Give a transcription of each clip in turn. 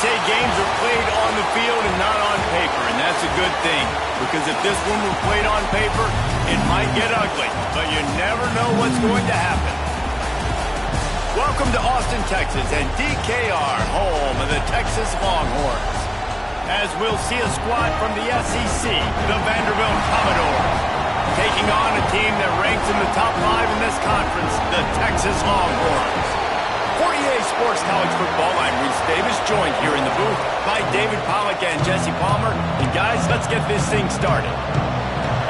say games are played on the field and not on paper, and that's a good thing. Because if this one were played on paper, it might get ugly, but you never know what's going to happen. Welcome to Austin, Texas, and DKR, home of the Texas Longhorns. As we'll see a squad from the SEC, the Vanderbilt Commodores, taking on a team that ranks in the top 5 in this conference, the Texas Longhorns. For EA Sports College Football, I'm Reese Davis, joined here in the booth by David Pollack and Jesse Palmer. And guys, let's get this thing started.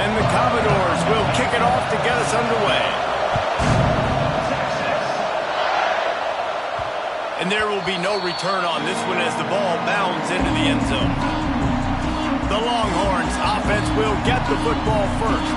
And the Commodores will kick it off to get us underway. And there will be no return on this one as the ball bounds into the end zone. The Longhorns offense will get the football first.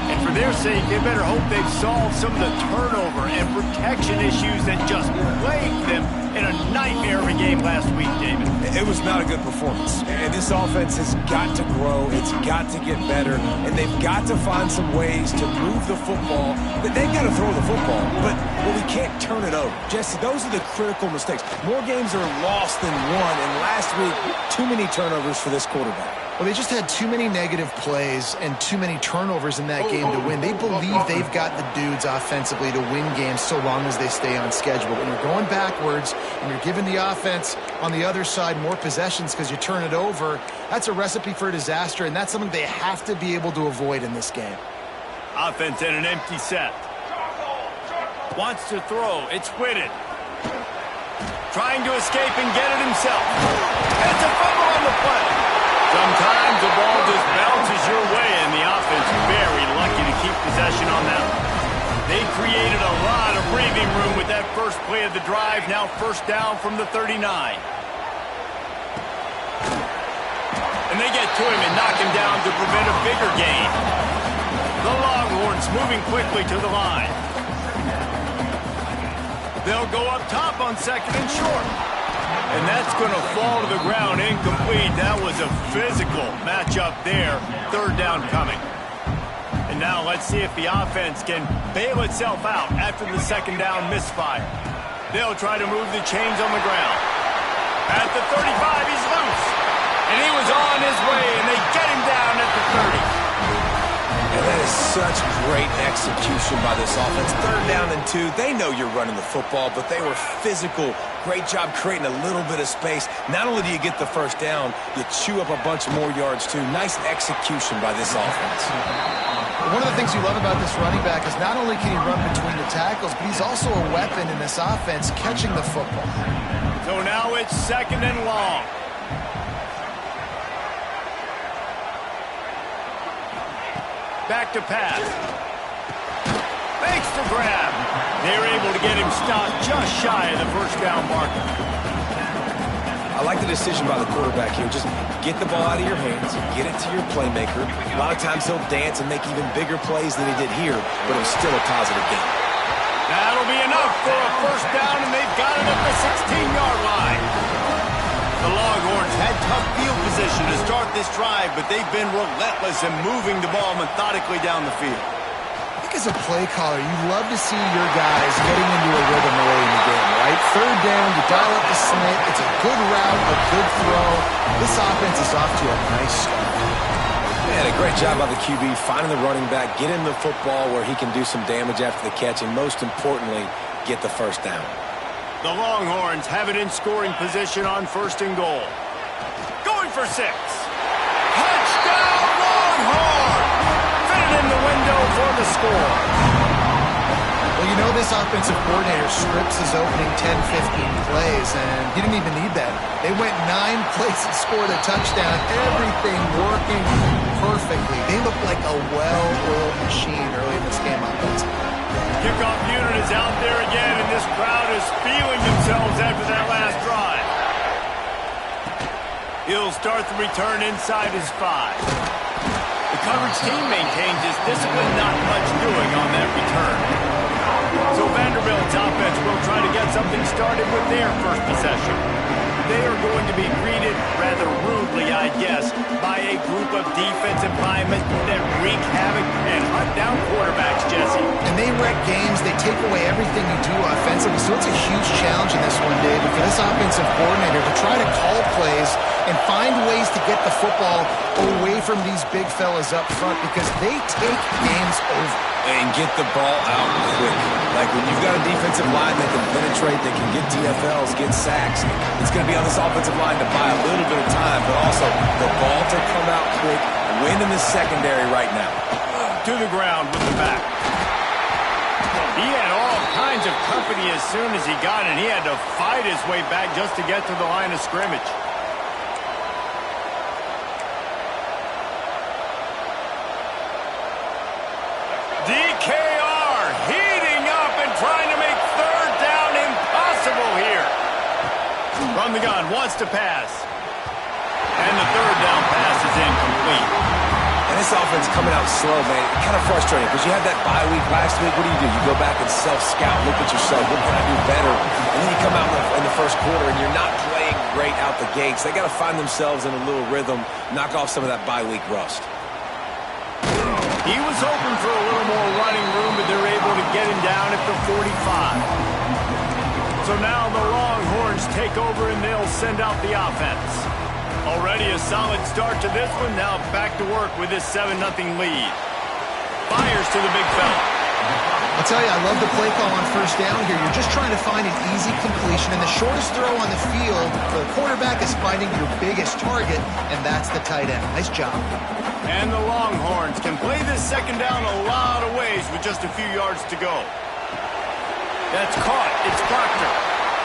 And for their sake, they better hope they've solved some of the turnover and protection issues that just plagued them in a nightmare of a game last week, David. It was not a good performance. And this offense has got to grow. It's got to get better. And they've got to find some ways to move the football. They've got to throw the football, but we can't turn it over. Jesse, those are the critical mistakes. More games are lost than won. And last week, too many turnovers for this quarterback. Well, they just had too many negative plays and too many turnovers in that game to win. They believe they've got the dudes offensively to win games so long as they stay on schedule. But when you're going backwards and you're giving the offense on the other side more possessions because you turn it over, that's a recipe for disaster, and that's something they have to be able to avoid in this game. Offense in an empty set. Wants to throw. It's Whitted. Trying to escape and get it himself. It's a fumble on the play. Sometimes the ball just bounces your way, and the offense very lucky to keep possession on that one. They created a lot of breathing room with that first play of the drive. Now first down from the 39. And they get to him and knock him down to prevent a bigger gain. The Longhorns moving quickly to the line. They'll go up top on second and short. And that's going to fall to the ground incomplete. That was a physical matchup there. Third down coming. And now let's see if the offense can bail itself out after the second down misfire. They'll try to move the chains on the ground. At the 35, he's loose. And he was on his way, and they get him down at the 30. And that is such great execution by this offense. Third down and 2. They know you're running the football, but they were physical. Great job creating a little bit of space. Not only do you get the first down, you chew up a bunch more yards, too. Nice execution by this offense. One of the things you love about this running back is not only can he run between the tackles, but he's also a weapon in this offense, catching the football. So now it's second and long. Back to pass. Makes the grab. They're able to get him stopped just shy of the first down marker. I like the decision by the quarterback here. Just get the ball out of your hands, get it to your playmaker. A lot of times he'll dance and make even bigger plays than he did here, but it was still a positive game. That'll be enough for a first down, and they've got it at the 16-yard line. The Longhorns had tough field position to start this drive, but they've been relentless in moving the ball methodically down the field. I think as a play caller, you love to see your guys getting into a rhythm early in the game, right? Third down, you dial up the slant. It's a good route, a good throw. This offense is off to a nice start. Man, a great job by the QB, finding the running back, get him the football where he can do some damage after the catch, and most importantly, get the first down. The Longhorns have it in scoring position on first and goal. Going for 6. Touchdown, Longhorns! Fitted in the window for the score. Well, you know this offensive coordinator scripts his opening 10-15 plays, and he didn't even need that. They went 9 plays and scored a touchdown. Everything working perfectly. They look like a well-oiled machine early in this game offensively. Kickoff unit is out there again, and this crowd is feeling themselves after that last drive. He'll start the return inside his 5. The coverage team maintains his discipline, not much doing on that return. So Vanderbilt's offense will try to get something started with their first possession. They are going to be greeted rather rudely, I guess, by a group of defensive linemen that wreak havoc and hunt down quarterbacks, Jesse. And they wreck games, they take away everything you do offensively. So it's a huge challenge in this one, David, for this offensive coordinator to try to call plays and find ways to get the football away from these big fellas up front because they take games over. And get the ball out quick. Like when you've got a defensive line that can penetrate, that can get TFLs, get sacks, it's going to be on this offensive line to buy a little bit of time, but also the ball to come out quick, win in the secondary right now. To the ground with the back. He had all kinds of company as soon as he got it. He had to fight his way back just to get to the line of scrimmage. DKR heating up and trying to make third down impossible here. From the gun, wants to pass. And the third down pass is incomplete. And this offense coming out slow, man. Kind of frustrating because you had that bye week last week. What do? You go back and self-scout, look at yourself. What can I do better? And then you come out in the first quarter and you're not playing great out the gates. They got to find themselves in a little rhythm, knock off some of that bye week rust. He was hoping for a little more running room, but they're able to get him down at the 45. So now the Longhorns take over and they'll send out the offense. Already a solid start to this one. Now back to work with this 7-0 lead. Fires to the big fella. I'll tell you, I love the play call on first down here. You're just trying to find an easy completion, and the shortest throw on the field, the quarterback is finding your biggest target, and that's the tight end. Nice job. And the Longhorns can play this second down a lot of ways with just a few yards to go. That's caught. It's Proctor.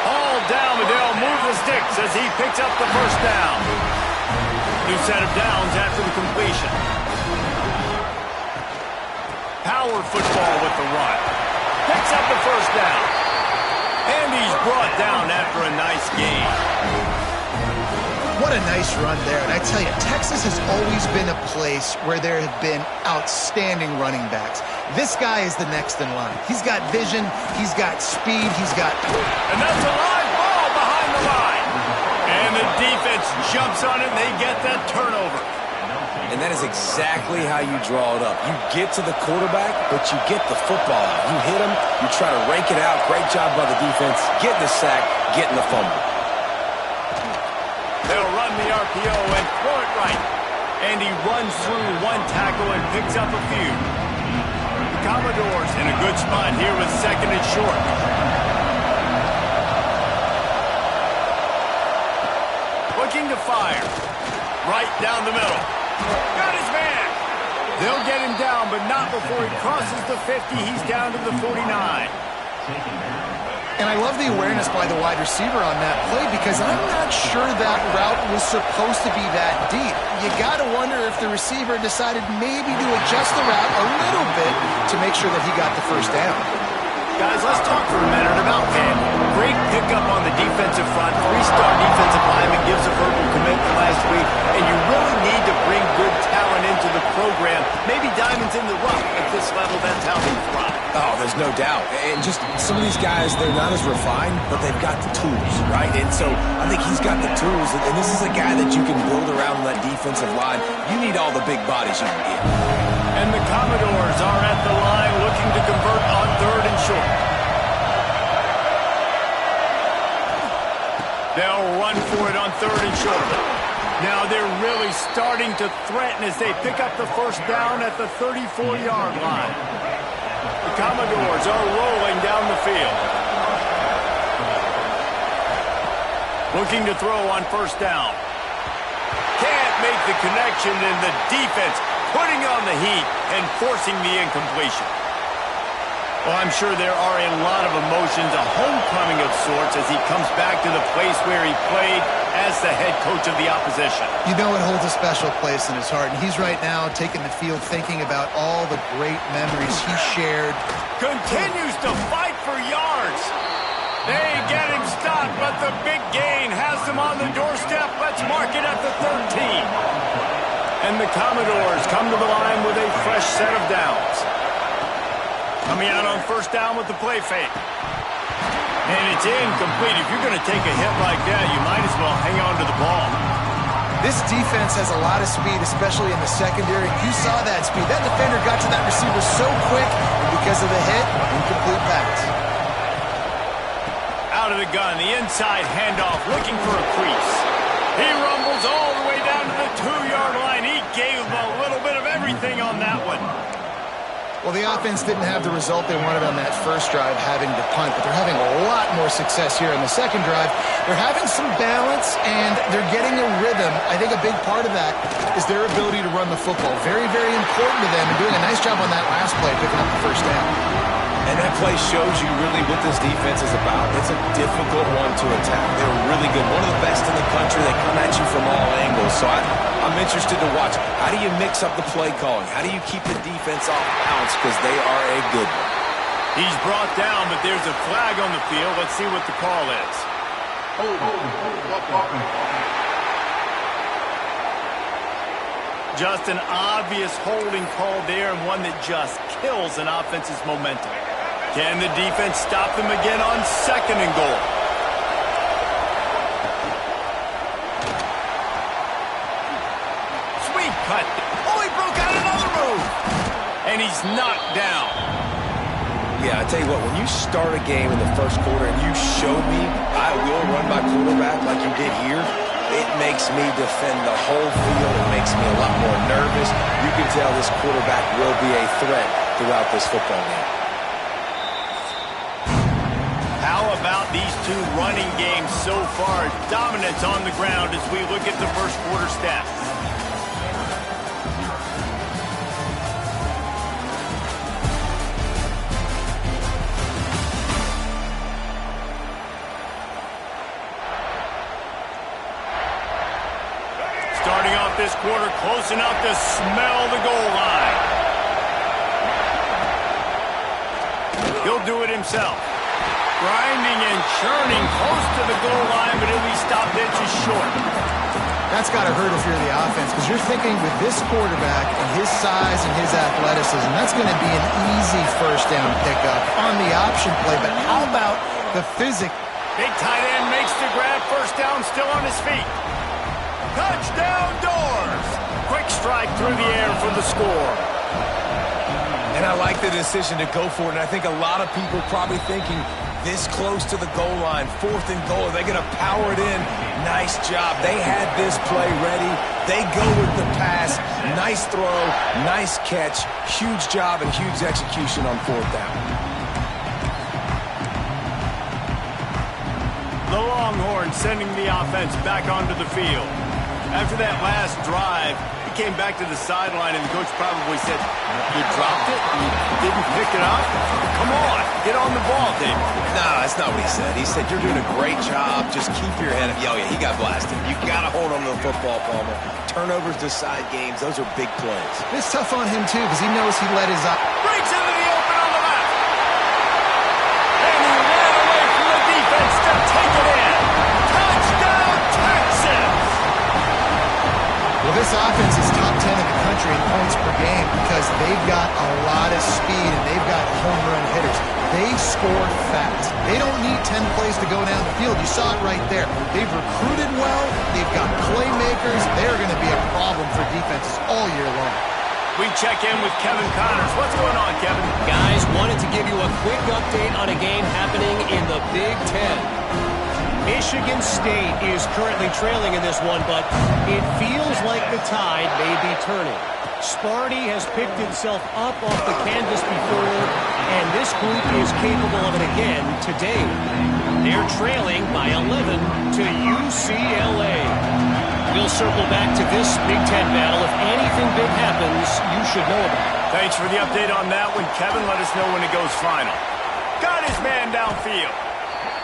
All down, but they'll move the sticks as he picks up the first down. New set of downs after the completion. Power football with the run. Picks up the first down. And he's brought down after a nice gain. What a nice run there. And I tell you, Texas has always been a place where there have been outstanding running backs. This guy is the next in line. He's got vision, he's got speed, he's got... And that's a live ball behind the line. And the defense jumps on it and they get that turnover. And that is exactly how you draw it up. You get to the quarterback, but you get the football out. You hit him, you try to rake it out. Great job by the defense. Getting the sack, getting the fumble. They'll run the RPO and throw it right. And he runs through one tackle and picks up a few. The Commodores in a good spot here with second and short. Looking to fire. Right down the middle. Got his man. They'll get him down, but not before he crosses the 50. He's down to the 49. And I love the awareness by the wide receiver on that play because I'm not sure that route was supposed to be that deep. You got to wonder if the receiver decided maybe to adjust the route a little bit to make sure that he got the first down. Guys, let's talk for a minute about Vanderbilt. Great pickup on the defensive front. Three-star defensive lineman gives a verbal commitment last week, and you really need to bring good talent into the program. Maybe diamonds in the rough. At this level, that's how they thrive. Oh, there's no doubt. And just some of these guys, they're not as refined, but they've got the tools, right? And so I think he's got the tools, and this is a guy that you can build around that defensive line. You need all the big bodies you can get. And the Commodores are at the line looking to convert on third and short. They'll run for it on third and short. Now they're really starting to threaten as they pick up the first down at the 34-yard line. The Commodores are rolling down the field. Looking to throw on first down. Can't make the connection, and the defense putting on the heat and forcing the incompletion. Well, I'm sure there are a lot of emotions, a homecoming of sorts as he comes back to the place where he played as the head coach of the opposition. You know it holds a special place in his heart, and he's right now taking the field thinking about all the great memories he shared. Continues to fight for yards. They get him stopped, but the big gain has them on the doorstep. Let's mark it at the 13. And the Commodores come to the line with a fresh set of downs. Coming out on first down with the play fake. And it's incomplete. If you're going to take a hit like that, you might as well hang on to the ball. This defense has a lot of speed, especially in the secondary. You saw that speed. That defender got to that receiver so quick, and because of the hit, incomplete pass. Out of the gun, the inside handoff, looking for a crease. He rumbles all the way down to the 2-yard line. He gave him a little bit of everything on that one. Well, the offense didn't have the result they wanted on that first drive, having to punt, but they're having a lot more success here in the second drive. They're having some balance, and they're getting a rhythm. I think a big part of that is their ability to run the football. Very, very important to them, and doing a nice job on that last play, picking up the first down. And that play shows you really what this defense is about. It's a difficult one to attack. They're really good. One of the best in the country. They come at you from all angles. So I'm interested to watch. How do you mix up the play calling? How do you keep the defense off bounce? Because they are a good one. He's brought down, but there's a flag on the field. Let's see what the call is. Just an obvious holding call there, and one that just kills an offense's momentum. Can the defense stop them again on 2nd and goal? Sweet cut. Oh, he broke out another move. And he's knocked down. Yeah, I tell you what, when you start a game in the first quarter and you show me I will run my quarterback like you did here, it makes me defend the whole field. It makes me a lot more nervous. You can tell this quarterback will be a threat throughout this football game. How about these two running games so far? Dominance on the ground as we look at the first quarter stats. Starting off this quarter close enough to smell the goal line. He'll do it himself. Grinding and churning close to the goal line, but he'll be stopped inches short. That's got to hurt if you're the offense, because you're thinking with this quarterback and his size and his athleticism, that's going to be an easy first down pickup on the option play. But how about the physics? Big tight end makes the grab, first down, still on his feet. Touchdown Doors! Quick strike through the air for the score. And I like the decision to go for it. And I think a lot of people probably thinking this close to the goal line, 4th and goal, are they going to power it in? Nice job. They had this play ready. They go with the pass. Nice throw, nice catch. Huge job and huge execution on 4th down. The Longhorns sending the offense back onto the field. After that last drive, he came back to the sideline, and the coach probably said, "You dropped it? You didn't pick it up? Come on, get on the ball, David." No, that's not what he said. He said, "You're doing a great job. Just keep your head up." Oh, yeah, he got blasted. You got to hold on to the football, Palmer. Turnovers decide games. Those are big plays. It's tough on him, too, because he knows he let his eye. Breaks into the open on the left. And he ran away from the defense to take it in. Touchdown, Texas! Well, this offense is top 10 in the country in points per game because they've got a lot of speed and they've got home run hitters. They score fast. They don't need 10 plays to go down the field. You saw it right there. They've recruited well. They've got playmakers. They're going to be a problem for defenses all year long. We check in with Kevin Connors. What's going on, Kevin? Guys, wanted to give you a quick update on a game happening in the Big Ten. Michigan State is currently trailing in this one, but it feels like the tide may be turning. Sparty has picked itself up off the canvas before, and this group is capable of it again today. They're trailing by 11 to UCLA. We'll circle back to this Big Ten battle. If anything big happens, you should know about it. Thanks for the update on that one, Kevin. Let us know when it goes final. Got his man downfield.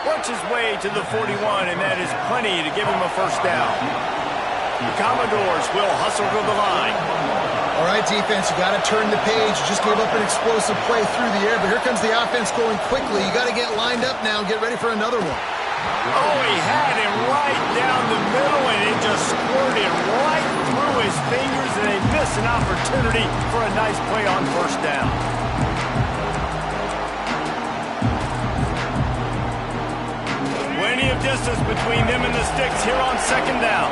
Works his way to the 41, and that is plenty to give him a first down. The Commodores will hustle to the line. All right, defense, you got to turn the page. You just gave up an explosive play through the air, but here comes the offense going quickly. You got to get lined up now and get ready for another one. Oh, he had him right down the middle, and it just squirted right through his fingers, and they miss an opportunity for a nice play on first down. Plenty of distance between them and the sticks here on second down.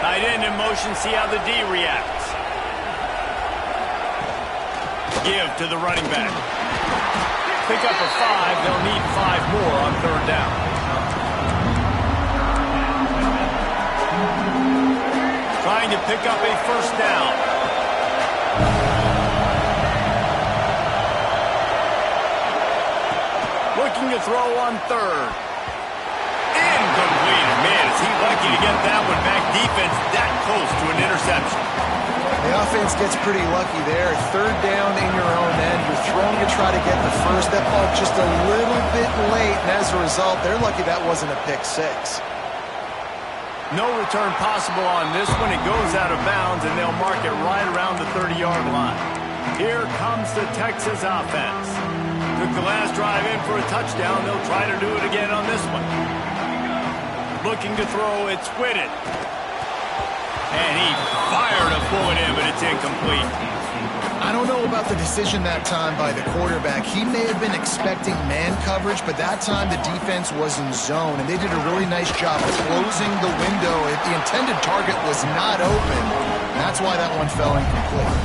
Tight end in motion, see how the D reacts. Give to the running back. Pick up a 5. They'll need 5 more on third down. Trying to pick up a first down. Looking to throw on third. Incomplete. Man, is he lucky to get that one back. Defense that close to an interception. The offense gets pretty lucky there. Third down in your own end. You're throwing to try to get the first. That ball just a little bit late, and as a result, they're lucky that wasn't a pick 6. No return possible on this one. It goes out of bounds, and they'll mark it right around the 30-yard line. Here comes the Texas offense. Took the last drive in for a touchdown. They'll try to do it again on this one. Looking to throw, it's Whitted. And he fired a bullet in, but it's incomplete. I don't know about the decision that time by the quarterback. He may have been expecting man coverage, but that time the defense was in zone, and they did a really nice job closing the window. The intended target was not open. That's why that one fell incomplete.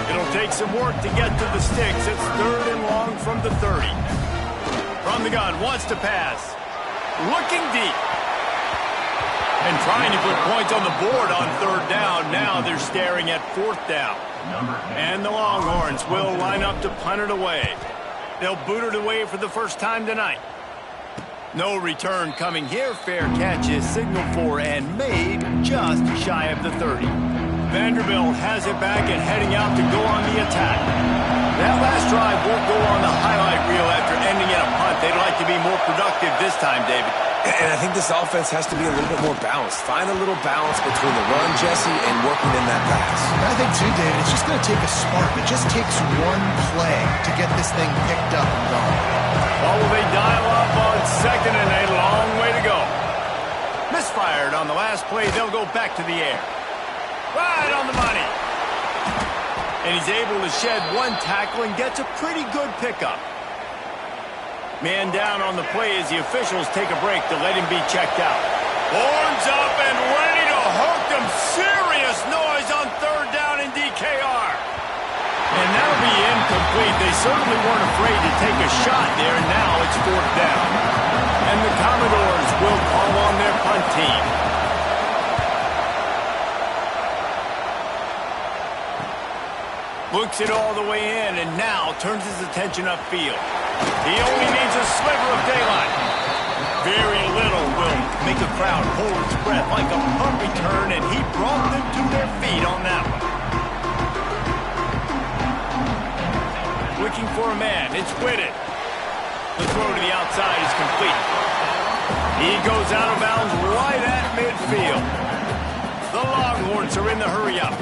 It'll take some work to get to the sticks. It's third and long from the 30. From the gun, wants to pass. Looking deep. And trying to put points on the board on third down. Now they're staring at fourth down. And the Longhorns will line up to punt it away. They'll boot it away for the first time tonight. No return coming here. Fair catch is signaled for and made just shy of the 30. Vanderbilt has it back and heading out to go on the attack. That last drive won't go on the highlight reel after ending in a punt. They'd like to be more productive this time, David. And I think this offense has to be a little bit more balanced. Find a little balance between the run, Jesse, and working in that pass. I think, too, David, it's just going to take a spark. It just takes one play to get this thing picked up and going. Oh, they dial up on second and a long way to go. Misfired on the last play. They'll go back to the air. Right on the money. And he's able to shed one tackle and gets a pretty good pickup. Man down on the play as the officials take a break to let him be checked out. Horns up and ready to hook them. Serious noise on third down in DKR. And that'll be incomplete. They certainly weren't afraid to take a shot there, and now it's fourth down. And the Commodores will call on their punt team. Looks it all the way in, and now turns his attention upfield. He only needs a sliver of daylight. Very little will make a crowd hold its breath like a punt return, and he brought them to their feet on that one. Looking for a man. It's Whitted. The throw to the outside is complete. He goes out of bounds right at midfield. The Longhorns are in the hurry-up.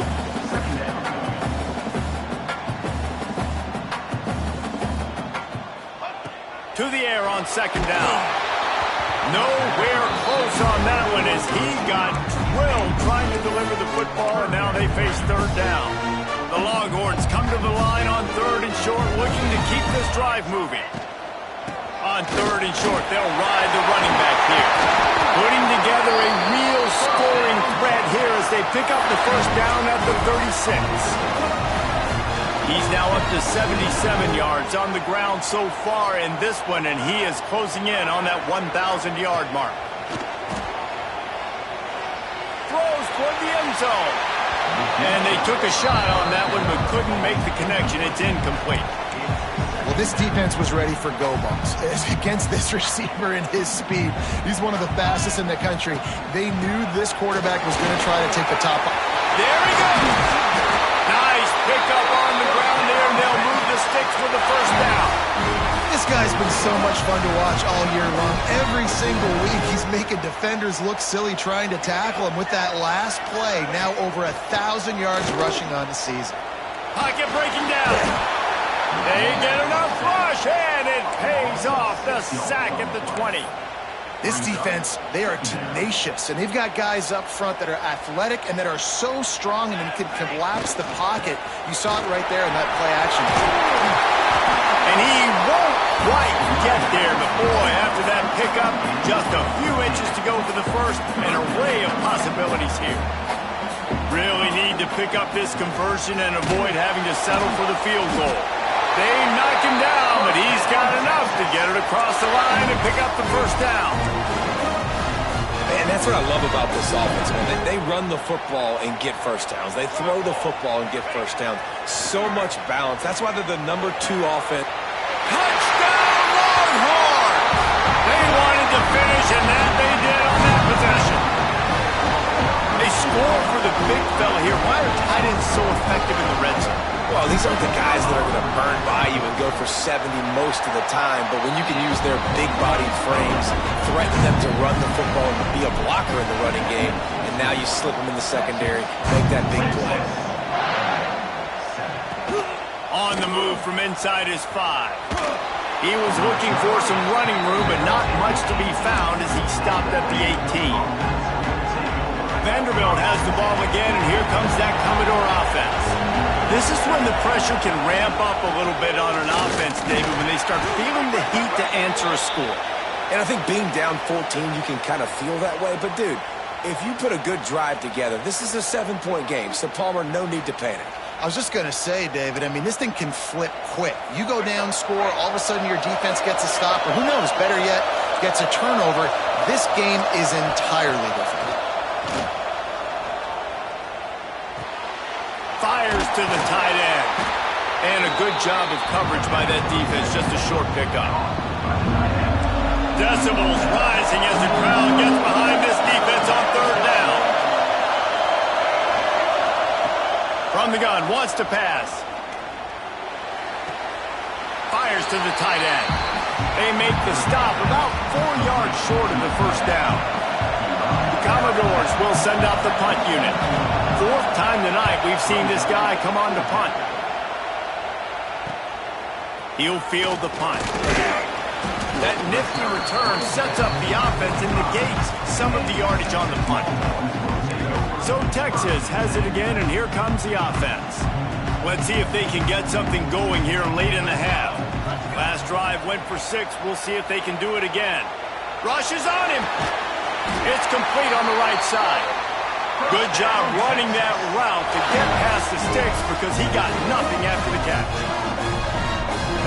To the air on second down. Nowhere close on that one as he got drilled trying to deliver the football, and now they face third down. The Longhorns come to the line on third and short, looking to keep this drive moving. On third and short, they'll ride the running back here. Putting together a real scoring threat here as they pick up the first down at the 36. He's now up to 77 yards on the ground so far in this one, and he is closing in on that 1,000-yard mark. Throws toward the end zone. And they took a shot on that one, but couldn't make the connection. It's incomplete. Well, this defense was ready for go balls. Against this receiver and his speed, he's one of the fastest in the country. They knew this quarterback was going to try to take the top off. There he goes. Nice pickup on the ground there, and they'll move the sticks for the first down. This guy's been so much fun to watch all year long. Every single week, he's making defenders look silly trying to tackle him with that last play. Now over 1,000 yards rushing on the season. Pocket breaking down. They get enough rush, and it pays off. The sack at the 20. This defense, they are tenacious, and they've got guys up front that are athletic and that are so strong and can collapse the pocket. You saw it right there in that play action. And he won't quite get there, but boy, after that pickup, just a few inches to go for the first, an array of possibilities here. Really need to pick up this conversion and avoid having to settle for the field goal. They knock him down, but he's got enough to get it across the line and pick up the first down. And that's what I love about this offense, man. They run the football and get first downs. They throw the football and get first downs. So much balance. That's why they're the #2 offense. Touchdown, Longhorns! They wanted to finish, and that they did on that possession. They score for the big fella here. Why are tight ends so effective in the red zone? Well, these aren't the guys that are going to burn by you and go for 70 most of the time, but when you can use their big-bodied frames, threaten them to run the football and be a blocker in the running game, and now you slip them in the secondary, make that big play. On the move from inside his 5. He was looking for some running room, but not much to be found as he stopped at the 18. Vanderbilt has the ball again, and here comes that Commodore offense. This is when the pressure can ramp up a little bit on an offense, David, when they start feeling the heat to answer a score. And I think being down 14, you can kind of feel that way. But, dude, if you put a good drive together, this is a 7-point game. So, Palmer, no need to panic. I was just going to say, David, I mean, this thing can flip quick. You go down, score, all of a sudden your defense gets a stop, or who knows, better yet, gets a turnover. This game is entirely different. Fires to the tight end. And a good job of coverage by that defense, just a short pickup. Decibels rising as the crowd gets behind this defense on 3rd down. From the gun, wants to pass. Fires to the tight end. They make the stop about 4 yards short of the first down. The Commodores will send out the punt unit. 4th time tonight we've seen this guy come on to punt. He'll field the punt. That nifty return sets up the offense and negates some of the yardage on the punt. So Texas has it again, and here comes the offense. Let's see if they can get something going here late in the half. Last drive went for 6. We'll see if they can do it again. Rush is on him. It's complete on the right side. Good job running that route to get past the sticks because he got nothing after the catch.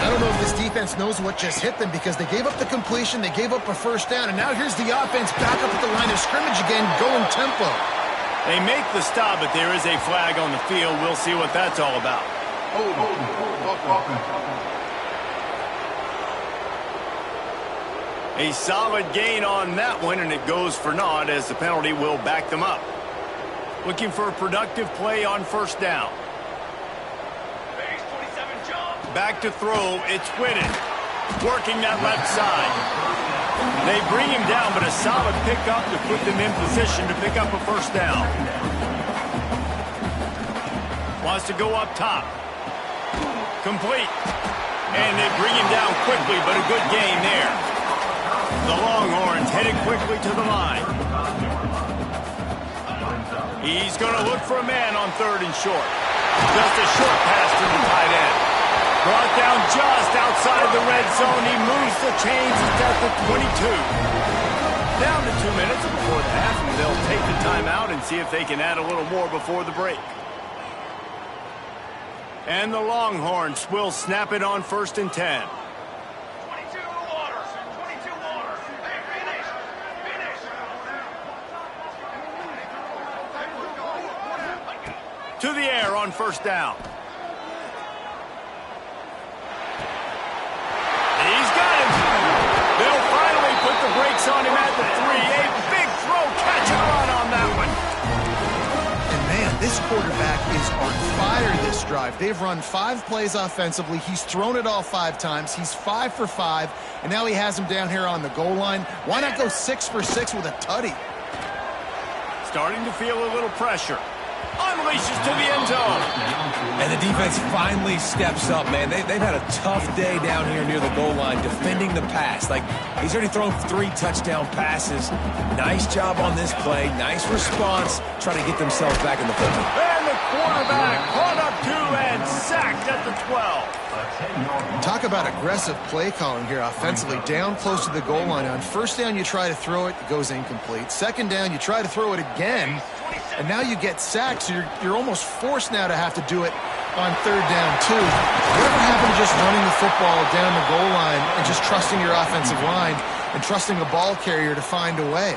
I don't know if this defense knows what just hit them because they gave up the completion, they gave up a first down, and now here's the offense back up at the line of scrimmage again, going tempo. They make the stop, but there is a flag on the field. We'll see what that's all about. A solid gain on that one, and it goes for naught as the penalty will back them up. Looking for a productive play on 1st down. Back to throw, it's Whitted. Working that left side. They bring him down, but a solid pickup to put them in position to pick up a first down. Wants to go up top. Complete. And they bring him down quickly, but a good gain there. The Longhorns headed quickly to the line. He's going to look for a man on 3rd and short. Just a short pass to the tight end. Brought down just outside the red zone. He moves the chains. It's at the 22. Down to 2 minutes before the half, and they'll take the timeout and see if they can add a little more before the break. And the Longhorns will snap it on 1st and 10. To the air on 1st down. He's got him. They'll finally put the brakes on him at the 3. A big throw, catch and run on that one. And man, this quarterback is on fire this drive. They've run 5 plays offensively. He's thrown it all 5 times. He's 5 for 5, and now he has him down here on the goal line. Why not go 6 for 6 with a tutty? Starting to feel a little pressure. Unleashes to the end zone. And the defense finally steps up, man. They've had a tough day down here near the goal line defending the pass. Like, he's already thrown 3 touchdown passes. Nice job on this play. Nice response. Trying to get themselves back in the football. And the quarterback caught up to and sacked at the 12. Talk about aggressive play calling here offensively. Down close to the goal line. On 1st down, you try to throw it. It goes incomplete. 2nd down, you try to throw it again. And now you get sacked, so you're almost forced now to have to do it on third down, too. Whatever happened to just running the football down the goal line and just trusting your offensive line and trusting a ball carrier to find a way?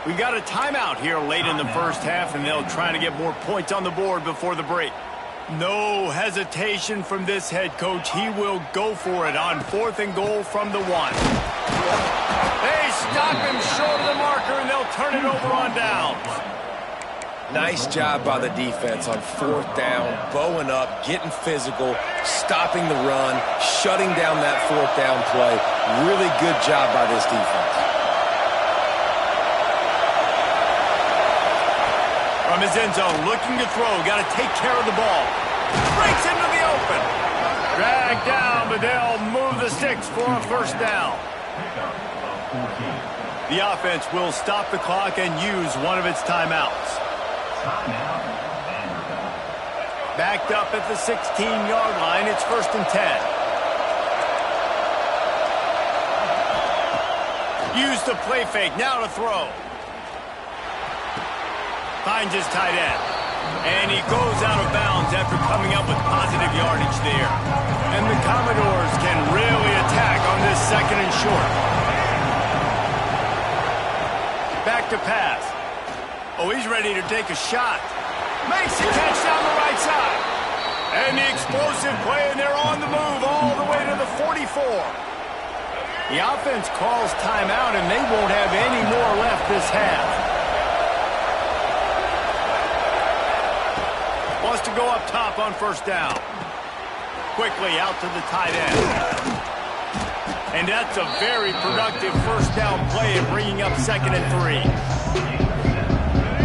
We got a timeout here late in the first half, and they'll try to get more points on the board before the break. No hesitation from this head coach. He will go for it on 4th and goal from the 1. They stop him short of the marker, and they'll turn it over on down. Nice job by the defense on 4th down, bowing up, getting physical, stopping the run, shutting down that 4th down play. Really good job by this defense. From his end zone, looking to throw, got to take care of the ball. Breaks into the open. Dragged down, but they'll move the sticks for a first down. The offense will stop the clock and use one of its timeouts. Backed up at the 16-yard line, it's 1st and 10. Use the play fake, now to throw. Finds his tight end. And he goes out of bounds after coming up with positive yardage there. And the Commodores can really attack on this 2nd and short. Back to pass. Oh, he's ready to take a shot. Makes the catch down the right side. And the explosive play, and they're on the move all the way to the 44. The offense calls timeout, and they won't have any more left this half. Wants to go up top on 1st down. Quickly out to the tight end. And that's a very productive 1st down play and bringing up 2nd and 3.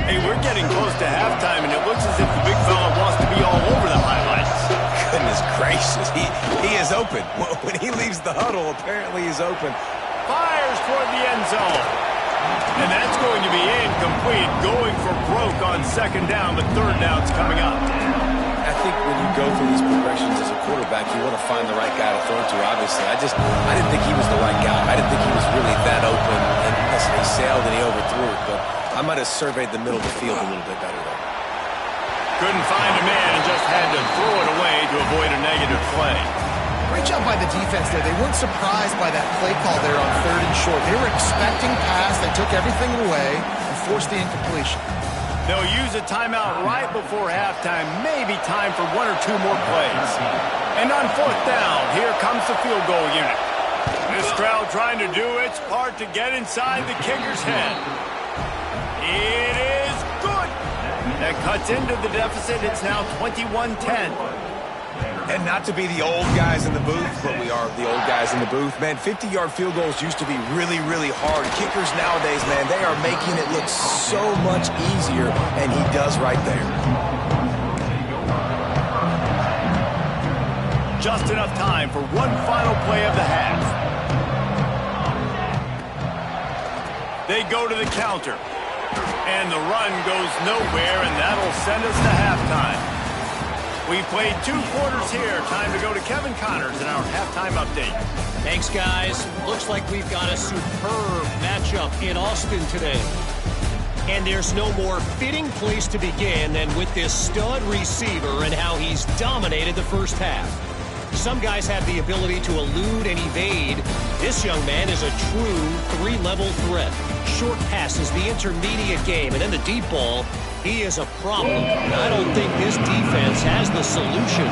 Hey, we're getting close to halftime, and it looks as if the big fella wants to be all over the highlights. Goodness gracious, he is open. When he leaves the huddle, apparently he's open. Fires toward the end zone. And that's going to be incomplete, going for broke on 2nd down, but 3rd down's coming up. I think when you go through these progressions as a quarterback, you want to find the right guy to throw to, obviously. I didn't think he was the right guy. I didn't think he was really that open. And listen, he sailed and he overthrew it, but I might have surveyed the middle of the field a little bit better there. Couldn't find a man and just had to throw it away to avoid a negative play. Great job by the defense there. They weren't surprised by that play call there on 3rd and short. They were expecting pass. They took everything away and forced the incompletion. They'll use a timeout right before halftime. Maybe time for 1 or 2 more plays. And on 4th down, here comes the field goal unit. This crowd trying to do its part to get inside the kicker's head. It is good. That cuts into the deficit. It's now 21-10. And not to be the old guys in the booth, but we are the old guys in the booth. Man, 50-yard field goals used to be really, really hard. Kickers nowadays, man, they are making it look so much easier, and he does right there. Just enough time for one final play of the half. They go to the counter. And the run goes nowhere, and that'll send us to halftime. We've played 2 quarters here. Time to go to Kevin Connors in our halftime update. Thanks, guys. Looks like we've got a superb matchup in Austin today. And there's no more fitting place to begin than with this stud receiver and how he's dominated the first half. Some guys have the ability to elude and evade. This young man is a true 3-level threat. Short passes, the intermediate game, and then the deep ball. He is a problem. I don't think this defense has the solution.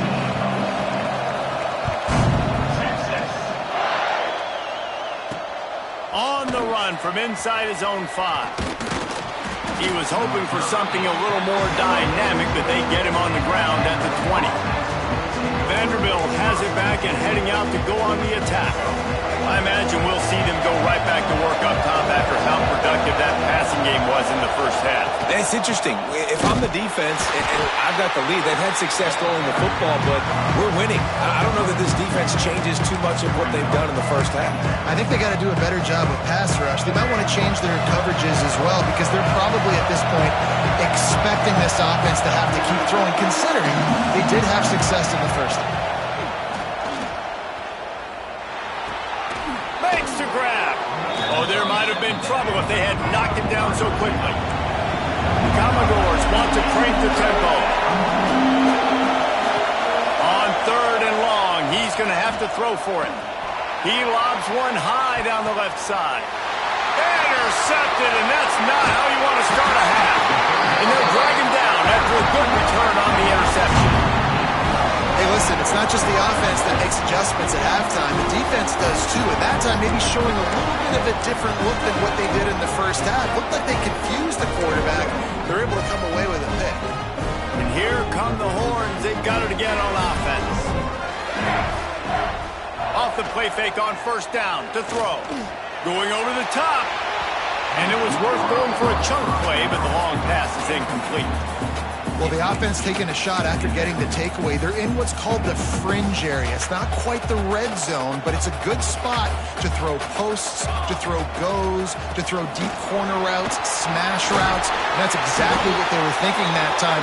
On the run from inside his own 5. He was hoping for something a little more dynamic, but they get him on the ground at the 20. Vanderbilt has it back and heading out to go on the attack. I imagine we'll see them go right back to work up top after how productive that passing game was in the first half. It's interesting. If I'm the defense and I've got the lead, they've had success throwing the football, but we're winning. I don't know that this defense changes too much of what they've done in the first half. I think they got to do a better job with pass rush. They might want to change their coverages as well because they're probably at this point expecting this offense to have to keep throwing, considering they did have success in the first half. Makes the grab. Oh, there might have been trouble if they had knocked him down so quickly. Commodores want to crank the tempo. On 3rd and long, he's going to have to throw for it. He lobs one high down the left side. Intercepted, and that's not how you want to start a half. And they'll drag him down after a good return on the interception. Hey, listen, it's not just the offense that makes adjustments at halftime. The defense does too. At that time, maybe showing a little bit of a different look than what they did in the first half. Looked like they confused the quarterback. They're able to come away with a pick. And here come the horns. They've got it again on offense. Off the play fake on 1st down to throw. Going over the top. And it was worth going for a chunk play, but the long pass is incomplete. Well, the offense taking a shot after getting the takeaway. They're in what's called the fringe area. It's not quite the red zone, but it's a good spot to throw posts, to throw goes, to throw deep corner routes, smash routes. And that's exactly what they were thinking that time.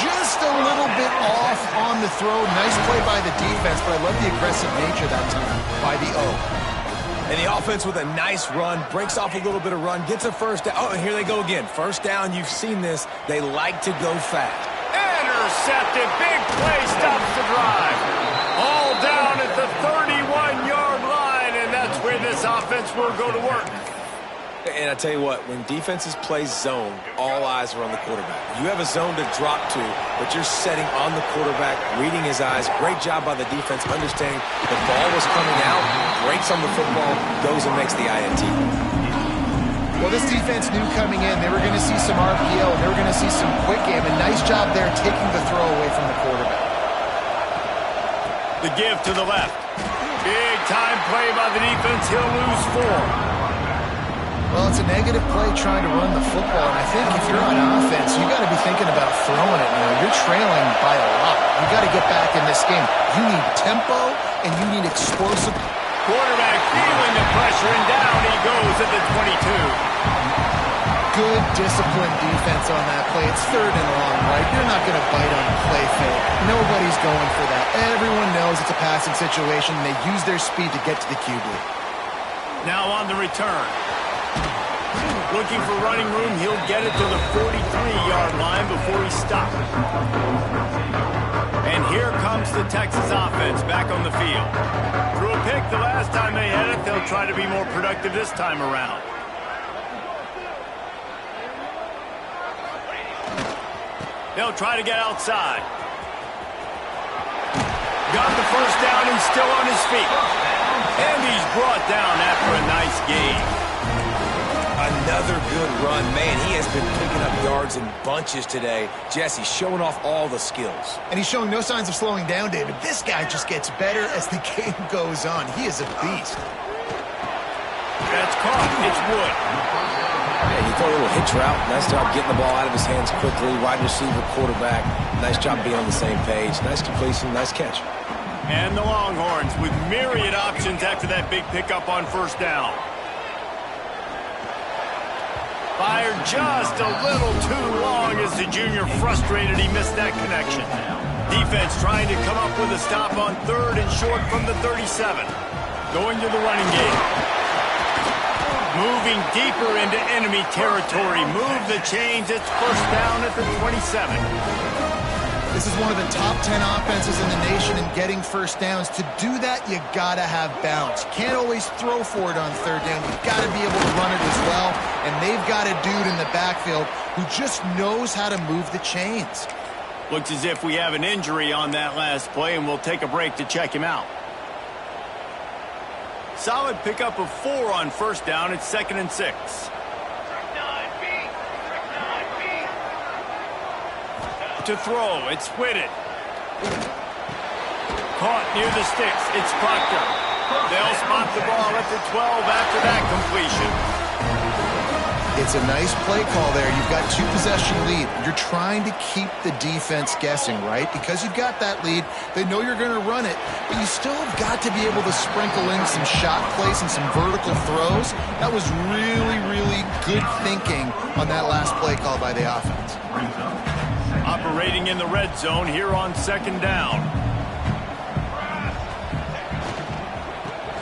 Just a little bit off on the throw. Nice play by the defense, but I love the aggressive nature that time by the O. And the offense with a nice run, breaks off a little bit of run, gets a 1st down. Oh, and here they go again. 1st down, you've seen this. They like to go fast. Intercepted. Big play stops the drive. All down at the 31-yard line, and that's where this offense will go to work. And I tell you what, when defenses play zone, all eyes are on the quarterback. You have a zone to drop to, but you're setting on the quarterback, reading his eyes. Great job by the defense, understanding the ball was coming out, breaks on the football, goes and makes the INT. Well, this defense knew coming in they were going to see some RPO, and they were going to see some quick game. A nice job there taking the throw away from the quarterback. The give to the left. Big time play by the defense. He'll lose 4. Well, it's a negative play trying to run the football, and I think if you're on offense, you got to be thinking about throwing it now. You're trailing by a lot. You got to get back in this game. You need tempo, and you need explosive. Quarterback feeling the pressure, and down he goes at the 22. Good disciplined defense on that play. It's 3rd and long, right? You're not going to bite on a play fake. Nobody's going for that. Everyone knows it's a passing situation, and they use their speed to get to the QB. Now on the return. Looking for running room, he'll get it to the 43-yard line before he stops. And here comes the Texas offense back on the field. Threw a pick the last time they had it. They'll try to be more productive this time around. They'll try to get outside. Got the 1st down. He's still on his feet. And he's brought down after a nice gain. Another good run. Man, he has been picking up yards in bunches today. Jesse showing off all the skills. And he's showing no signs of slowing down, David. This guy just gets better as the game goes on. He is a beast. That's caught. It's Wood. And he threw a little hitch route. Nice job getting the ball out of his hands quickly. Wide receiver, quarterback. Nice job being on the same page. Nice completion, nice catch. And the Longhorns with myriad options after that big pickup on 1st down. Fired just a little too long as the junior frustrated he missed that connection. Defense trying to come up with a stop on 3rd and short from the 37. Going to the running game. Moving deeper into enemy territory. Move the chains. It's 1st down at the 27. This is one of the top 10 offenses in the nation in getting 1st downs. To do that, you got to have bounce. You can't always throw for it on 3rd down. You've got to be able to run it as well. And they've got a dude in the backfield who just knows how to move the chains. Looks as if we have an injury on that last play, and we'll take a break to check him out. Solid pickup of 4 on 1st down. It's 2nd and 6. To throw, it's Whitted. Caught near the sticks, it's Proctor. They'll spot the ball at the 12 after that completion. It's a nice play call there. You've got 2-possession lead. You're trying to keep the defense guessing, right? Because you've got that lead, they know you're going to run it, but you still have got to be able to sprinkle in some shot plays and some vertical throws. That was really, really good thinking on that last play call by the offense. Operating in the red zone here on 2nd down.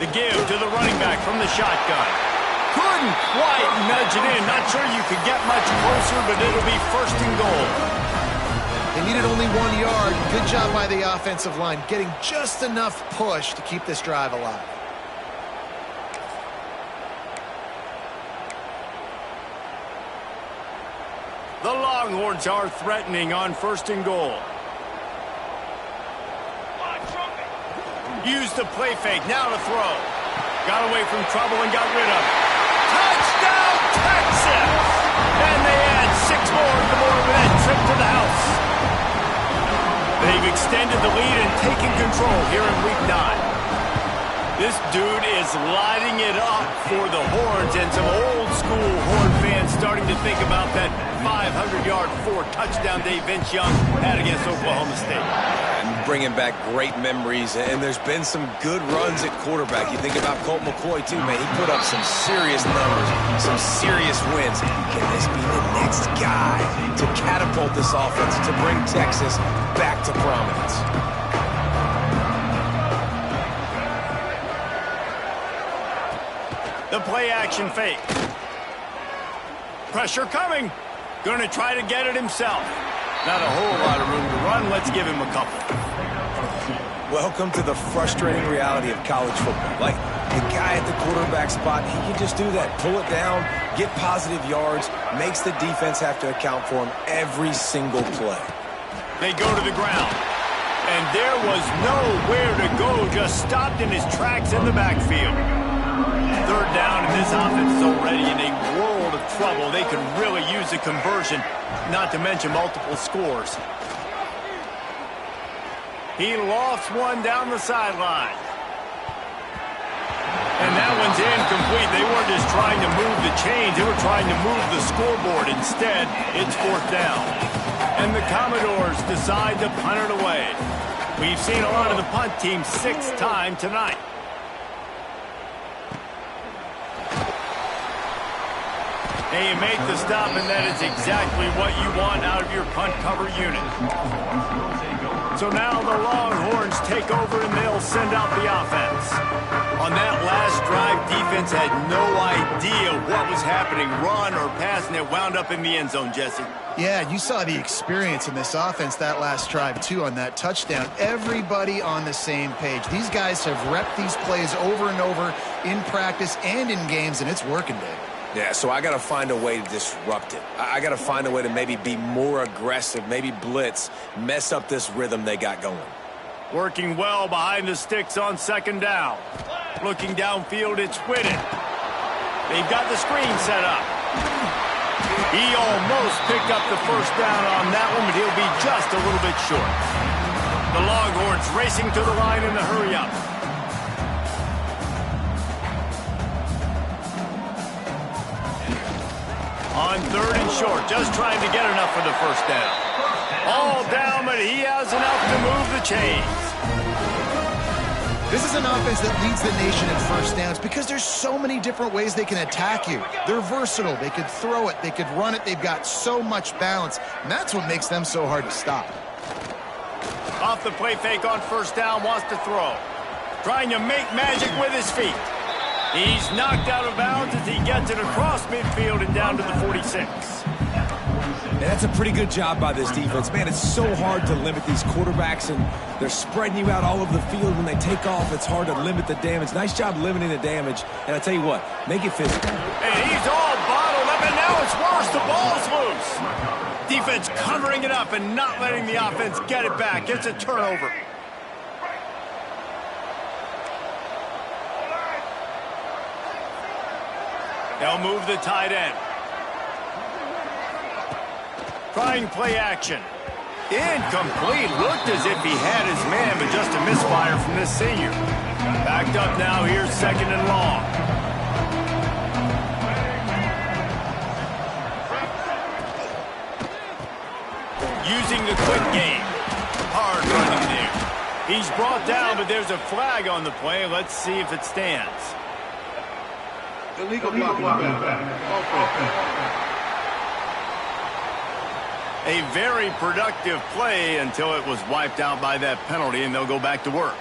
The give to the running back from the shotgun. Could couldn't quite nudge it in. Not sure you could get much closer, but it'll be first and goal. They needed only 1 yard. Good job by the offensive line, getting just enough push to keep this drive alive. The Longhorns are threatening on first and goal. Used the play fake, now to throw. Got away from trouble and got rid of it. Touchdown, Texas! And they add 6 more to the board with that trip to the house. They've extended the lead and taken control here in Week 9. This dude is lighting it up for the Horns, and some old-school Horn fans starting to think about that 500-yard, 4-touchdown day Vince Young had against Oklahoma State. And bringing back great memories, and there's been some good runs at quarterback. You think about Colt McCoy, too, man. He put up some serious numbers, some serious wins. Can this be the next guy to catapult this offense, to bring Texas back to prominence? The play-action fake. Pressure coming. Going to try to get it himself. Not a whole lot of room to run. Let's give him a couple. Welcome to the frustrating reality of college football. Like, the guy at the quarterback spot, he can just do that. Pull it down, get positive yards, makes the defense have to account for him every single play. They go to the ground. And there was nowhere to go. Just stopped in his tracks in the backfield. Third down, and this offense is already in a world of trouble. They could really use a conversion, not to mention multiple scores. He lofts one down the sideline. And that one's incomplete. They weren't just trying to move the chains. They were trying to move the scoreboard. Instead, it's fourth down. And the Commodores decide to punt it away. We've seen a lot of the punt team 6 times tonight. And you make the stop, and that is exactly what you want out of your punt cover unit. So now the Longhorns take over, and they'll send out the offense. On that last drive, defense had no idea what was happening, run or pass, and it wound up in the end zone, Jesse. Yeah, you saw the experience in this offense that last drive, too, on that touchdown. Everybody on the same page. These guys have repped these plays over and over in practice and in games, and it's working, Dave. Yeah, so I got to find a way to disrupt it. I got to find a way to maybe be more aggressive, maybe blitz, mess up this rhythm they got going. Working well behind the sticks on second down. Looking downfield, it's Whitted. They've got the screen set up. He almost picked up the first down on that one, but he'll be just a little bit short. The Longhorns racing to the line in the hurry-up. On third and short, just trying to get enough for the first down. All down, but he has enough to move the chains. This is an offense that leads the nation in first downs because there's so many different ways they can attack you. They're versatile. They could throw it. They could run it. They've got so much balance, and that's what makes them so hard to stop. Off the play fake on first down, wants to throw. Trying to make magic with his feet. He's knocked out of bounds as he gets it across midfield and down to the 46. And that's a pretty good job by this defense. Man, it's so hard to limit these quarterbacks, and they're spreading you out all over the field. When they take off, it's hard to limit the damage. Nice job limiting the damage. And I tell you what, make it physical. And he's all bottled up, and now it's worse. The ball's loose. Defense covering it up and not letting the offense get it back. It's a turnover. They'll move the tight end. Trying play action. Incomplete. Looked as if he had his man, but just a misfire from this senior. Backed up now. Here's second and long. Using the quick game. Hard running there. He's brought down, but there's a flag on the play. Let's see if it stands. Illegal blocking. A very productive play until it was wiped out by that penalty, and they'll go back to work.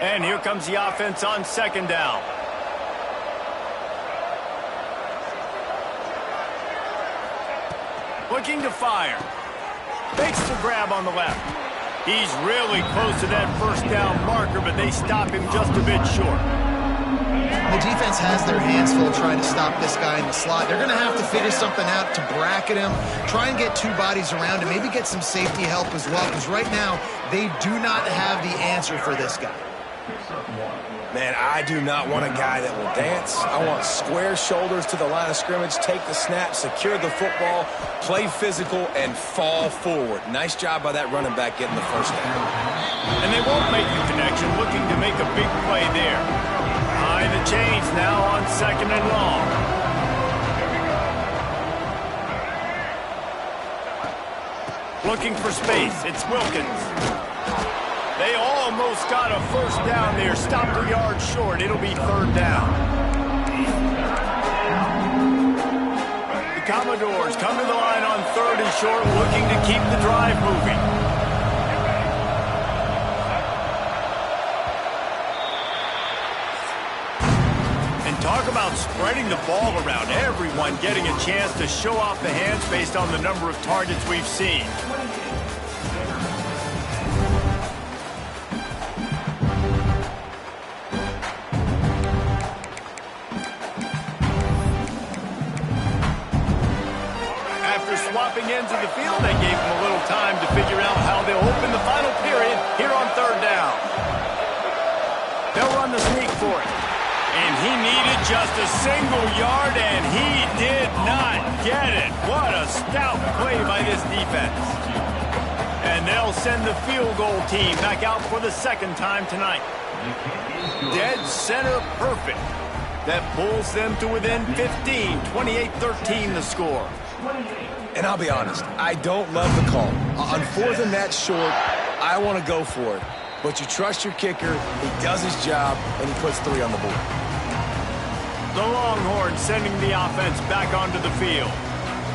And here comes the offense on second down. Looking to fire. Makes the grab on the left. He's really close to that first down marker, but they stop him just a bit short. The defense has their hands full trying to stop this guy in the slot. They're going to have to figure something out to bracket him, try and get two bodies around him, maybe get some safety help as well, because right now they do not have the answer for this guy. Man, I do not want a guy that will dance. I want square shoulders to the line of scrimmage, take the snap, secure the football, play physical, and fall forward. Nice job by that running back getting the first down. And they won't make the connection, looking to make a big play there. Behind the chains now on second and long. Looking for space. It's Wilkins. They almost got a first down there. Stopped a yard short. It'll be third down. The Commodores come to the line on third and short, looking to keep the drive moving. And talk about spreading the ball around. Everyone getting a chance to show off the hands based on the number of targets we've seen. Swapping ends of the field, they gave him a little time to figure out how they'll open the final period here on third down. They'll run the sneak for it. And he needed just a single yard, and he did not get it. What a stout play by this defense. And they'll send the field goal team back out for the second time tonight. Dead center perfect. That pulls them to within 15, 28-13 the score. And I'll be honest, I don't love the call. On fourth and that short, I want to go for it. But you trust your kicker, he does his job, and he puts 3 on the board. The Longhorns sending the offense back onto the field.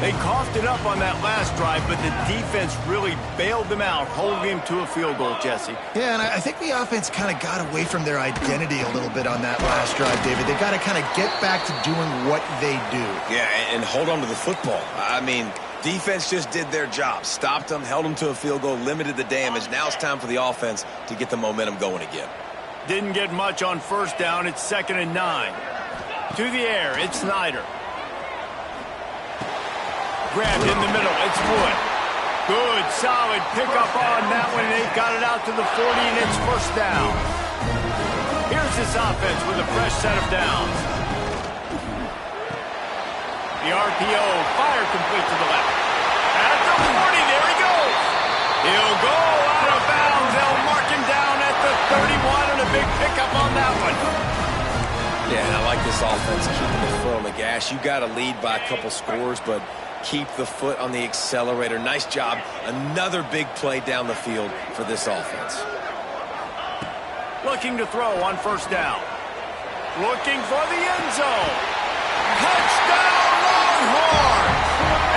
They coughed it up on that last drive, but the defense really bailed them out, holding him to a field goal, Jesse. Yeah, and I think the offense kind of got away from their identity a little bit on that last drive, David. They got to kind of get back to doing what they do. Yeah, and hold on to the football. I mean, defense just did their job. Stopped them, held them to a field goal, limited the damage. Now it's time for the offense to get the momentum going again. Didn't get much on first down. It's 2nd and 9. To the air, it's Snyder. Grabbed in the middle, it's Wood. Good, solid pickup on that one. They've got it out to the 40, and it's first down. Here's this offense with a fresh set of downs. The RPO, fire complete to the left. At the 40, there he goes. He'll go out of bounds. They'll mark him down at the 31, and a big pickup on that one. Yeah, and I like this offense keeping the foot on the gas. You got to lead by a couple scores, but keep the foot on the accelerator. Nice job. Another big play down the field for this offense. Looking to throw on first down. Looking for the end zone. Touchdown Longhorns!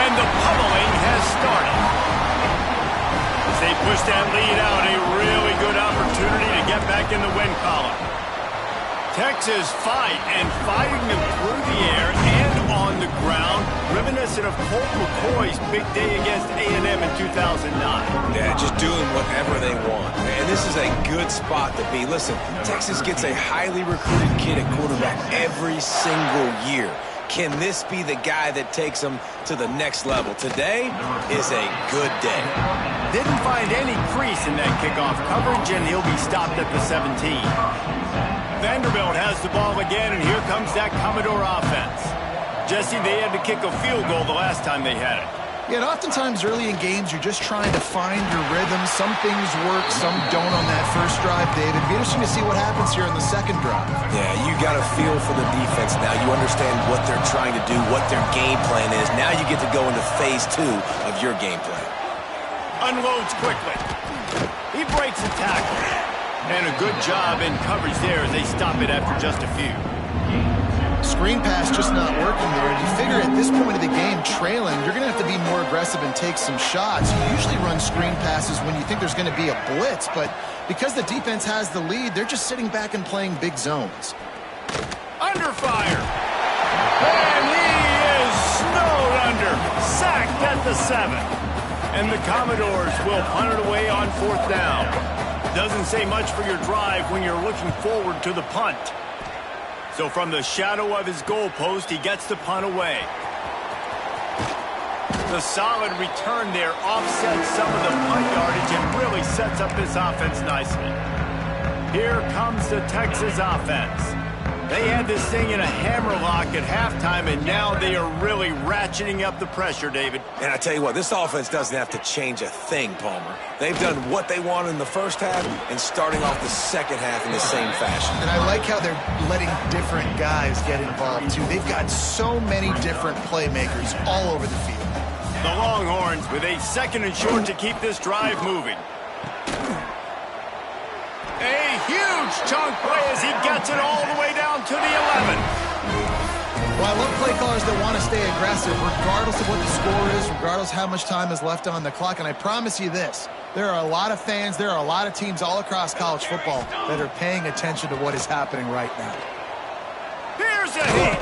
And the pummeling has started. As they push that lead out, a really good opportunity to get back in the win column. Texas fighting them through the air and on the ground, reminiscent of Colt McCoy's big day against A&M in 2009. Yeah, just doing whatever they want. And this is a good spot to be. Listen, Texas gets a highly recruited kid at quarterback every single year. Can this be the guy that takes them to the next level? Today is a good day. Didn't find any crease in that kickoff coverage, and he'll be stopped at the 17. Vanderbilt has the ball again, and here comes that Commodore offense. Jesse, they had to kick a field goal the last time they had it. Yeah, and oftentimes early in games, you're just trying to find your rhythm. Some things work, some don't on that first drive, David. It'd be interesting to see what happens here in the second drive. Yeah, you got a feel for the defense now. You understand what they're trying to do, what their game plan is. Now you get to go into phase 2 of your game plan. Unloads quickly. He breaks the tackle. And a good job in coverage there as they stop it after just a few. Screen pass just not working there. You figure at this point of the game, trailing, you're going to have to be more aggressive and take some shots. You usually run screen passes when you think there's going to be a blitz, but because the defense has the lead, they're just sitting back and playing big zones. Under fire. And he is snowed under. Sacked at the 7. And the Commodores will punt it away on 4th down. Doesn't say much for your drive when you're looking forward to the punt. So from the shadow of his goalpost, he gets the punt away. The solid return there offsets some of the punt yardage and really sets up this offense nicely. Here comes the Texas offense. They had this thing in a hammerlock at halftime, and now they are really ratcheting up the pressure, David. And I tell you what, this offense doesn't have to change a thing, Palmer. They've done what they wanted in the first half and starting off the second half in the same fashion. And I like how they're letting different guys get involved, too. They've got so many different playmakers all over the field. The Longhorns with a 2nd and short to keep this drive moving. A huge chunk play as he gets it all the way down to the 11. Well, I love play callers that want to stay aggressive regardless of what the score is, regardless how much time is left on the clock. And I promise you this, there are a lot of fans, there are a lot of teams all across college football that are paying attention to what is happening right now. Here's a hit.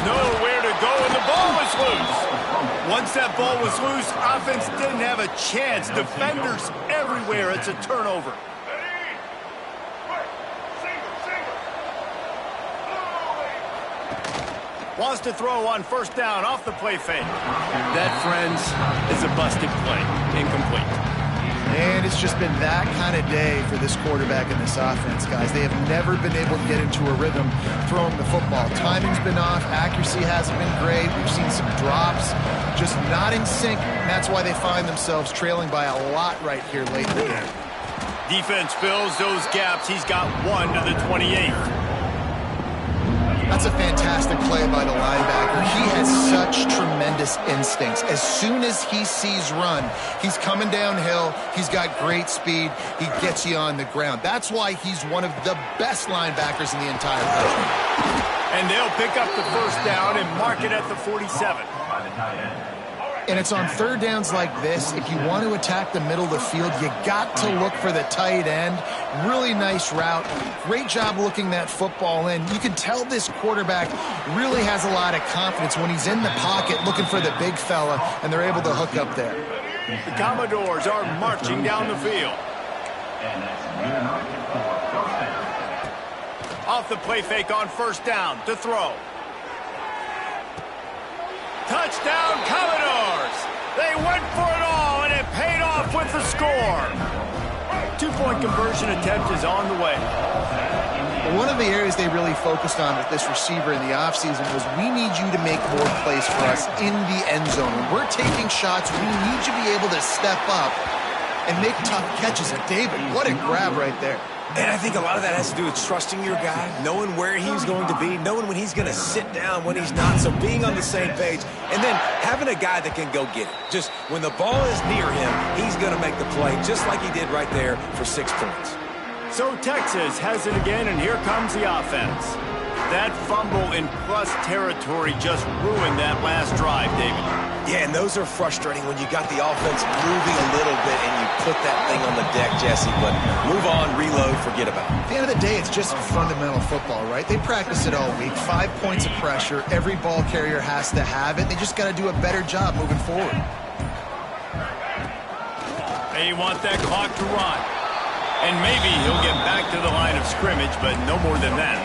Nowhere to go, and the ball is loose. Once that ball was loose, offense didn't have a chance. Defenders everywhere. It's a turnover. Wants to throw on 1st down off the play fake. That, friends, is a busted play. Incomplete. And it's just been that kind of day for this quarterback and this offense, guys. They have never been able to get into a rhythm throwing the football. Timing's been off. Accuracy hasn't been great. We've seen some drops. Just not in sync. And that's why they find themselves trailing by a lot right here late in the game. Defense fills those gaps. He's got 1 to the 28. That's a fantastic play by the linebacker. He has such tremendous instincts. As soon as he sees run, he's coming downhill. He's got great speed. He gets you on the ground. That's why he's one of the best linebackers in the entire country. And they'll pick up the 1st down and mark it at the 47. And it's on 3rd downs like this. If you want to attack the middle of the field, you got to look for the tight end. Really nice route. Great job looking that football in. You can tell this quarterback really has a lot of confidence when he's in the pocket looking for the big fella, and they're able to hook up there. The Commodores are marching down the field. Off the play fake on 1st down to throw. Touchdown, Commodores! They went for it all, and it paid off with the score. 2-point conversion attempt is on the way. One of the areas they really focused on with this receiver in the offseason was we need you to make more plays for us in the end zone. When we're taking shots, we need you to be able to step up and make tough catches. And David, what a grab right there. And I think a lot of that has to do with trusting your guy, knowing where he's going to be, knowing when he's going to sit down, when he's not, so being on the same page, and then having a guy that can go get it. Just when the ball is near him, he's going to make the play, just like he did right there for 6 points. So Texas has it again, and here comes the offense. That fumble in plus territory just ruined that last drive, David. Yeah, and those are frustrating when you got the offense moving a little bit and you put that thing on the deck, Jesse. But move on, reload, forget about it. At the end of the day, it's just fundamental football, right? They practice it all week. 5 points of pressure. Every ball carrier has to have it. They just got to do a better job moving forward. They want that clock to run. And maybe he'll get back to the line of scrimmage, but no more than that.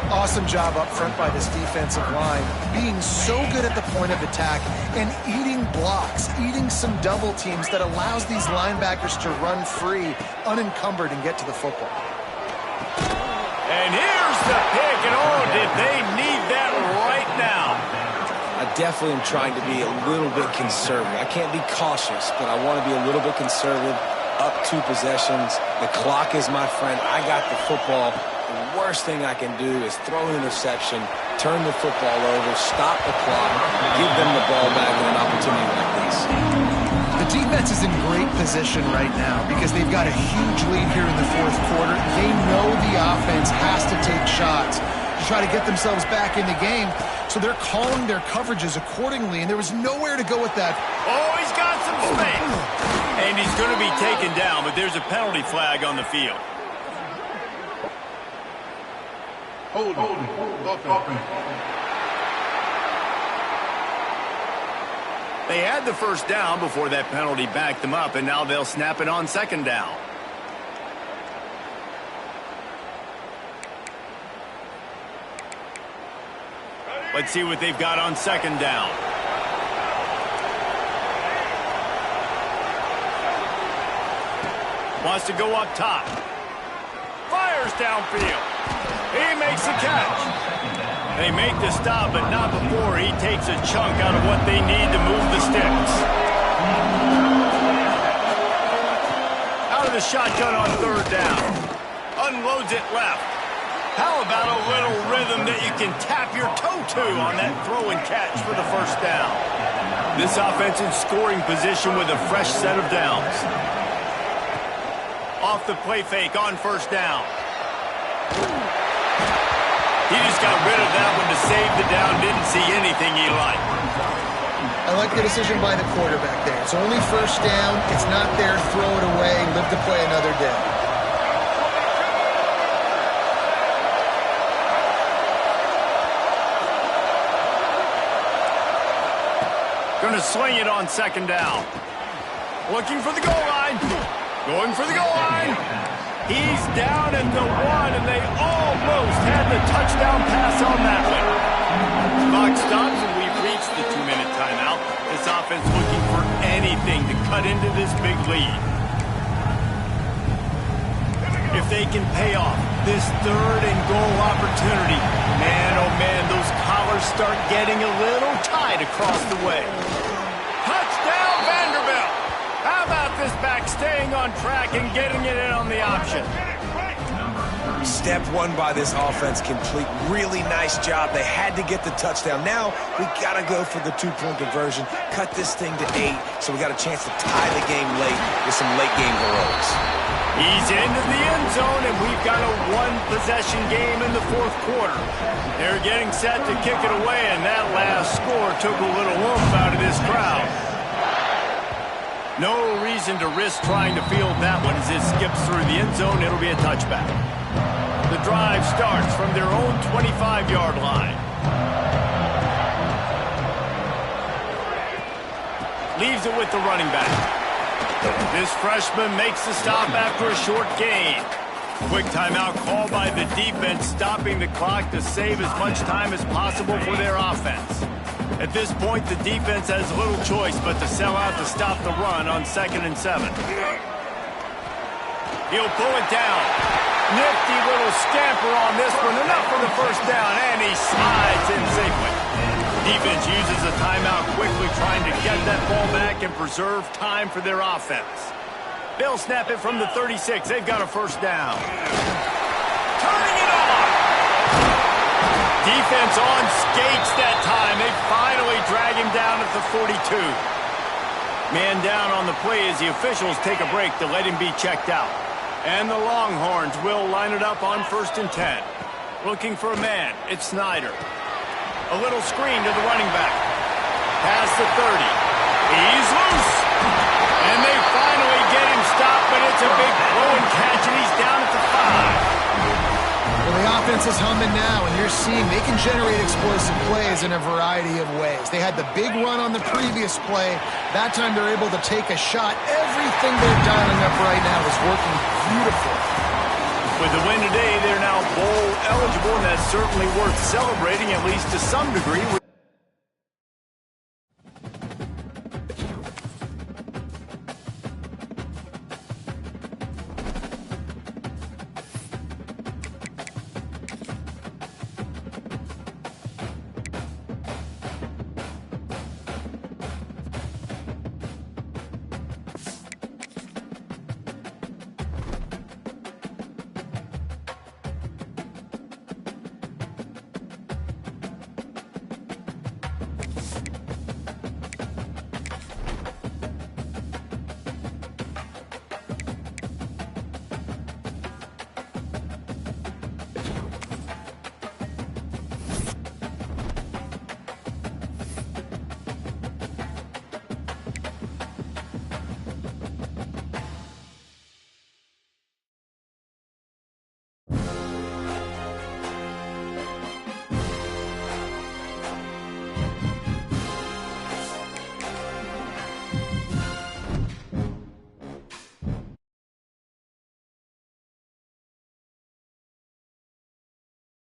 Awesome job up front by this defensive line, being so good at the point of attack and eating blocks, eating some double teams that allows these linebackers to run free, unencumbered, and get to the football. And here's the pick, and oh, did they need that right now. I definitely am trying to be a little bit conservative. I can't be cautious, but I want to be a little bit conservative. Up 2 possessions. The clock is my friend. I got the football. The worst thing I can do is throw an interception, turn the football over, stop the clock, give them the ball back in an opportunity like this. The defense is in great position right now because they've got a huge lead here in the 4th quarter. They know the offense has to take shots. to try to get themselves back in the game. So they're calling their coverages accordingly, and there was nowhere to go with that. Oh, he's got some space. And he's going to be taken down, but there's a penalty flag on the field. Hold. They had the first down before that penalty backed them up, and now they'll snap it on second down. Let's see what they've got on second down. Wants to go up top. Fires downfield. He makes the catch. They make the stop, but not before he takes a chunk out of what they need to move the sticks. Out of the shotgun on third down. Unloads it left. How about a little rhythm that you can tap your toe to on that throw and catch for the first down? This offense in scoring position with a fresh set of downs. Off the play fake on first down. He just got rid of that one to save the down. Didn't see anything he liked. I like the decision by the quarterback there. It's only first down. It's not there. Throw it away. Live to play another day. Going to swing it on second down. Looking for the goal line. Going for the goal line. He's down at the one, and they almost had the touchdown pass on that one. Clock stops, and we've reached the 2-minute timeout. This offense looking for anything to cut into this big lead. If they can pay off this third and goal opportunity, man, oh man, those collars start getting a little tight across the way. Touchdown, Vanderbilt! How about this back staying on track and getting it in on the option? Step one by this offense complete. Really nice job. They had to get the touchdown. Now we got to go for the two-point conversion, cut this thing to 8, so we got a chance to tie the game late with some late-game heroics. He's into the end zone, and we've got a one-possession game in the fourth quarter. They're getting set to kick it away, and that last score took a little oomph out of this crowd. No reason to risk trying to field that one as it skips through the end zone. It'll be a touchback. The drive starts from their own 25-yard line. Leaves it with the running back. This freshman makes the stop after a short gain. Quick timeout called by the defense, stopping the clock to save as much time as possible for their offense. At this point, the defense has little choice but to sell out to stop the run on 2nd and 7. He'll pull it down. Nifty little scamper on this one. Enough for the first down, and he slides in safely. Defense uses a timeout quickly, trying to get that ball back and preserve time for their offense. They'll snap it from the 36. They've got a first down. Turning it on. Defense on skates that time. They finally drag him down at the 42. Man down on the play as the officials take a break to let him be checked out. And the Longhorns will line it up on 1st and 10. Looking for a man. It's Snyder. A little screen to the running back. Past the 30. He's loose. And they finally get him stopped, but it's a big throw and catch, and he's down at the 5. Well, the offense is humming now, and you're seeing they can generate explosive plays in a variety of ways. They had the big run on the previous play. That time they're able to take a shot. Everything they're dialing up right now is working beautiful. With the win today, they're now bowl eligible, and that's certainly worth celebrating, at least to some degree.